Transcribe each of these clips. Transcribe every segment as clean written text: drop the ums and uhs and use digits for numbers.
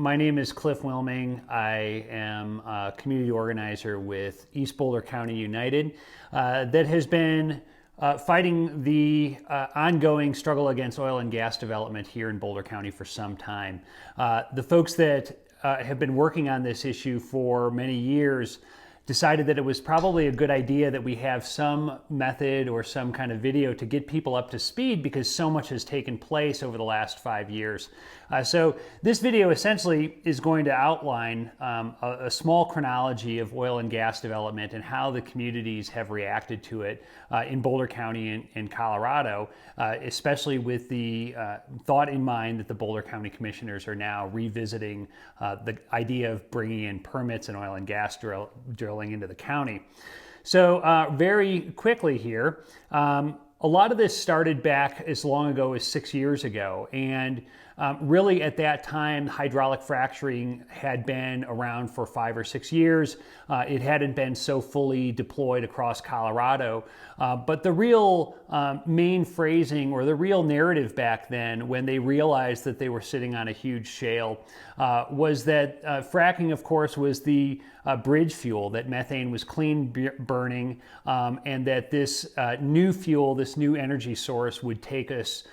my name is Cliff Wilming. I am a community organizer with East Boulder County United that has been fighting the ongoing struggle against oil and gas development here in Boulder County for some time. The folks that have been working on this issue for many years decided that it was probably a good idea that we have some method or some kind of video to get people up to speed, because so much has taken place over the last 5 years. So this video essentially is going to outline a small chronology of oil and gas development and how the communities have reacted to it in Boulder County and Colorado, especially with the thought in mind that the Boulder County Commissioners are now revisiting the idea of bringing in permits and oil and gas drilling into the county. So very quickly here, a lot of this started back as long ago as 6 years ago, and really at that time hydraulic fracturing had been around for 5 or 6 years. It hadn't been so fully deployed across Colorado, but the real main phrasing or the real narrative back then, when they realized that they were sitting on a huge shale, was that fracking, of course, was the bridge fuel, that methane was clean burning, and that this new fuel, this new energy source, would take us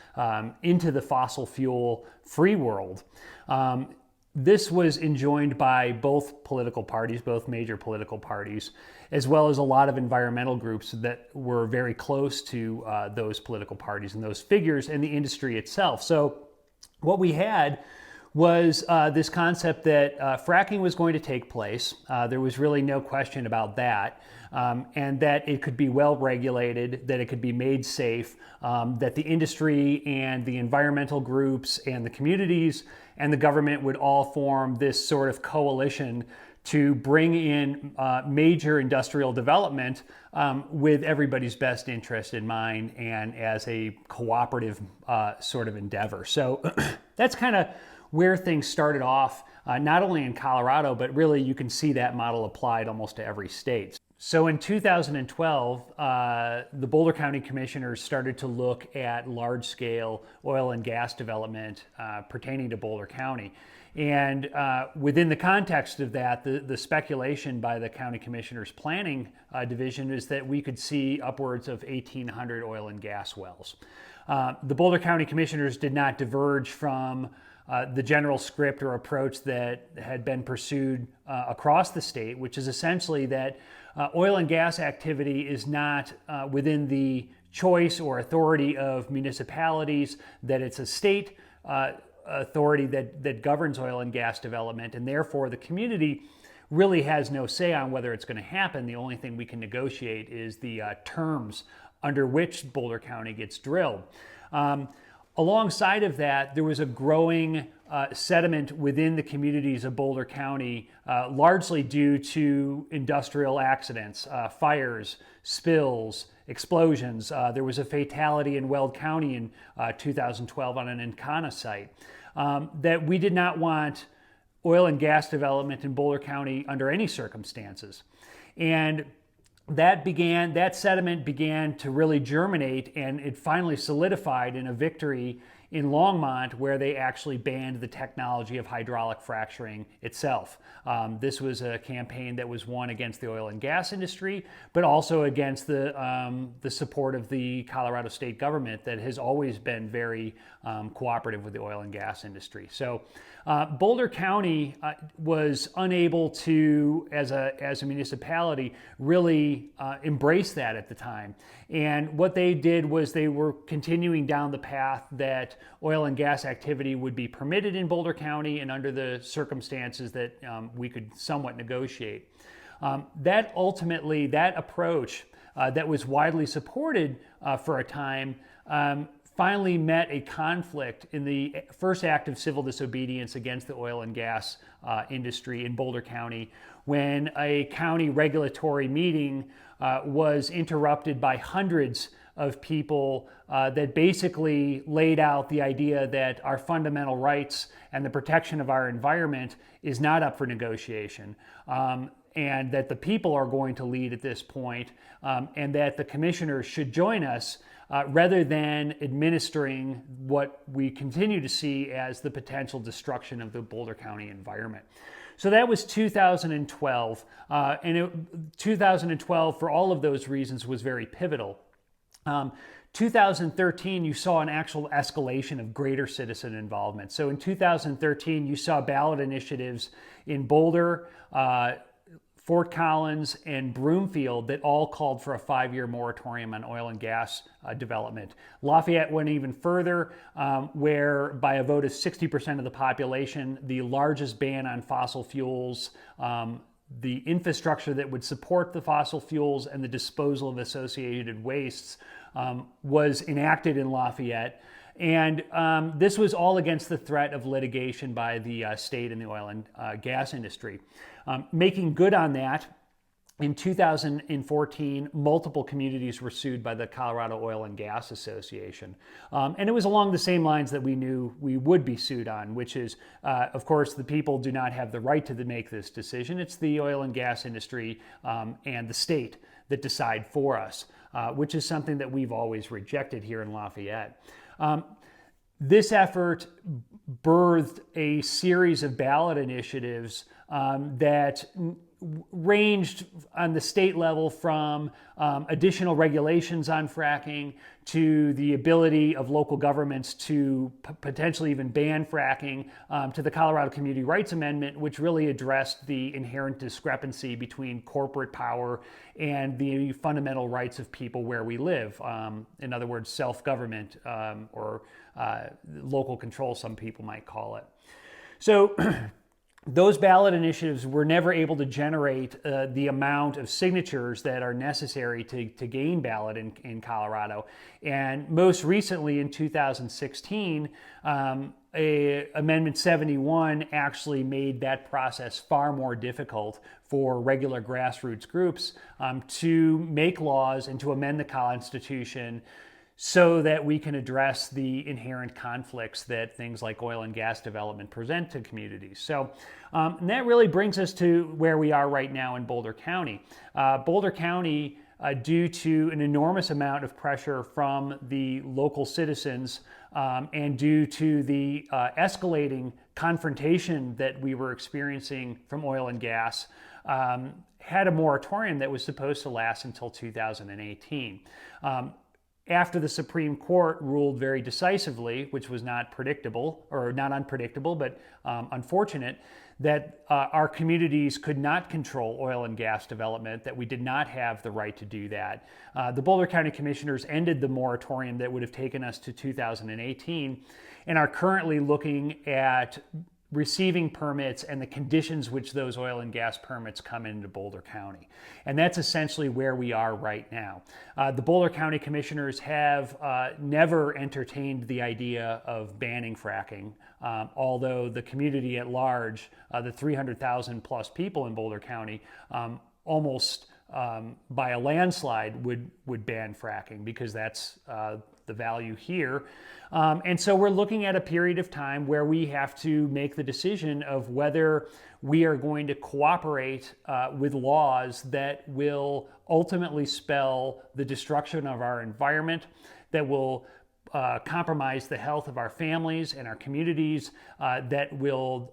into the fossil fuel free world. This was enjoined by both political parties, both major political parties, as well as a lot of environmental groups that were very close to those political parties and those figures and the industry itself. So what we had was this concept that fracking was going to take place. There was really no question about that, and that it could be well regulated, that it could be made safe, that the industry and the environmental groups and the communities and the government would all form this sort of coalition to bring in major industrial development with everybody's best interest in mind and as a cooperative sort of endeavor. So that's kind of where things started off, not only in Colorado, but really you can see that model applied almost to every state. So in 2012, the Boulder County Commissioners started to look at large-scale oil and gas development pertaining to Boulder County. And within the context of that, the speculation by the County Commissioners Planning Division is that we could see upwards of 1,800 oil and gas wells. The Boulder County Commissioners did not diverge from the general script or approach that had been pursued across the state, which is essentially that oil and gas activity is not within the choice or authority of municipalities, that it's a state authority that governs oil and gas development, and therefore the community really has no say on whether it's going to happen. The only thing we can negotiate is the terms under which Boulder County gets drilled. Alongside of that, there was a growing sediment within the communities of Boulder County, largely due to industrial accidents, fires, spills, explosions. There was a fatality in Weld County in 2012 on an Encana site. That we did not want oil and gas development in Boulder County under any circumstances. And that sediment began to really germinate, and it finally solidified in a victory in Longmont, where they actually banned the technology of hydraulic fracturing itself. This was a campaign that was won against the oil and gas industry, but also against the support of the Colorado state government that has always been very cooperative with the oil and gas industry. So Boulder County was unable to, as a municipality, really embrace that at the time. And what they did was they were continuing down the path that oil and gas activity would be permitted in Boulder County and under the circumstances that we could somewhat negotiate. That approach that was widely supported for a time finally met a conflict in the first act of civil disobedience against the oil and gas industry in Boulder County, when a county regulatory meeting was interrupted by hundreds of people that basically laid out the idea that our fundamental rights and the protection of our environment is not up for negotiation. and that the people are going to lead at this point, and that the commissioners should join us rather than administering what we continue to see as the potential destruction of the Boulder County environment. So that was 2012, and 2012, for all of those reasons, was very pivotal. 2013, you saw an actual escalation of greater citizen involvement. So in 2013, you saw ballot initiatives in Boulder, Fort Collins, and Broomfield that all called for a 5-year moratorium on oil and gas development. Lafayette went even further, where by a vote of 60% of the population, the largest ban on fossil fuels, the infrastructure that would support the fossil fuels, and the disposal of associated wastes was enacted in Lafayette. And this was all against the threat of litigation by the state and the oil and gas industry. Making good on that, in 2014, multiple communities were sued by the Colorado Oil and Gas Association. And it was along the same lines that we knew we would be sued on, which is, of course, the people do not have the right to make this decision. It's the oil and gas industry and the state that decide for us, which is something that we've always rejected here in Lafayette. This effort birthed a series of ballot initiatives that ranged on the state level from additional regulations on fracking to the ability of local governments to potentially even ban fracking, to the Colorado Community Rights Amendment, which really addressed the inherent discrepancy between corporate power and the fundamental rights of people where we live. In other words, self-government or local control, some people might call it. So those ballot initiatives were never able to generate the amount of signatures that are necessary to gain ballot in Colorado. And most recently in 2016, Amendment 71 actually made that process far more difficult for regular grassroots groups to make laws and to amend the Constitution so that we can address the inherent conflicts that things like oil and gas development present to communities. So and that really brings us to where we are right now in Boulder County. Boulder County, due to an enormous amount of pressure from the local citizens and due to the escalating confrontation that we were experiencing from oil and gas, had a moratorium that was supposed to last until 2018. After the Supreme Court ruled very decisively, which was not predictable, or not unpredictable, but unfortunate, that our communities could not control oil and gas development, that we did not have the right to do that. The Boulder County Commissioners ended the moratorium that would have taken us to 2018 and are currently looking at receiving permits and the conditions which those oil and gas permits come into Boulder County. And that's essentially where we are right now. The Boulder County Commissioners have never entertained the idea of banning fracking, although the community at large, the 300,000 plus people in Boulder County, almost by a landslide would ban fracking, because that's the value here. And so we're looking at a period of time where we have to make the decision of whether we are going to cooperate with laws that will ultimately spell the destruction of our environment, that will compromise the health of our families and our communities, that will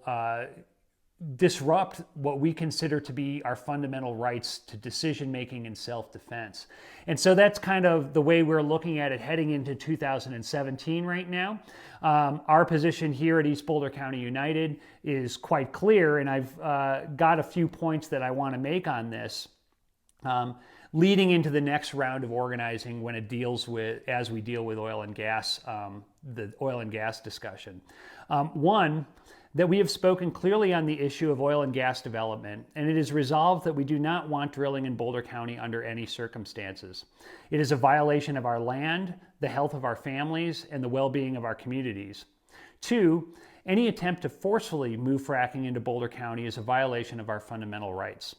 disrupt what we consider to be our fundamental rights to decision-making and self-defense. And so that's kind of the way we're looking at it heading into 2017 right now. Our position here at East Boulder County United is quite clear, and I've got a few points that I want to make on this, leading into the next round of organizing when it deals with, as we deal with oil and gas, the oil and gas discussion. One, that we have spoken clearly on the issue of oil and gas development, and it is resolved that we do not want drilling in Boulder County under any circumstances. It is a violation of our land, the health of our families, and the well-being of our communities. Two, any attempt to forcefully move fracking into Boulder County is a violation of our fundamental rights.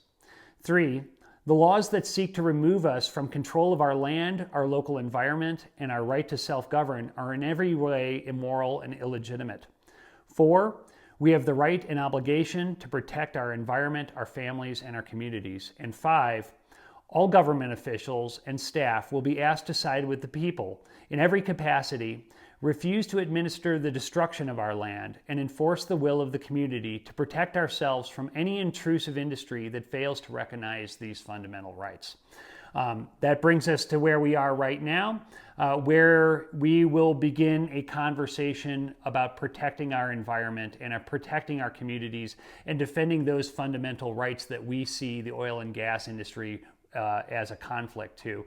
Three, the laws that seek to remove us from control of our land, our local environment, and our right to self-govern are in every way immoral and illegitimate. Four, We have the right and obligation to protect our environment, our families, and our communities. And 5, all government officials and staff will be asked to side with the people in every capacity, refuse to administer the destruction of our land, and enforce the will of the community to protect ourselves from any intrusive industry that fails to recognize these fundamental rights. That brings us to where we are right now, where we will begin a conversation about protecting our environment and protecting our communities and defending those fundamental rights that we see the oil and gas industry as a conflict to.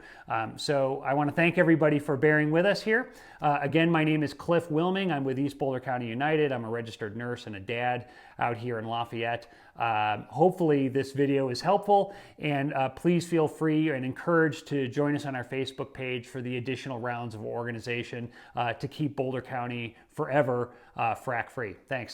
So I want to thank everybody for bearing with us here. Again, my name is Cliff Wilming. I'm with East Boulder County United. I'm a registered nurse and a dad out here in Lafayette. Hopefully this video is helpful, and please feel free and encouraged to join us on our Facebook page for the additional rounds of organization to keep Boulder County forever frack free. Thanks.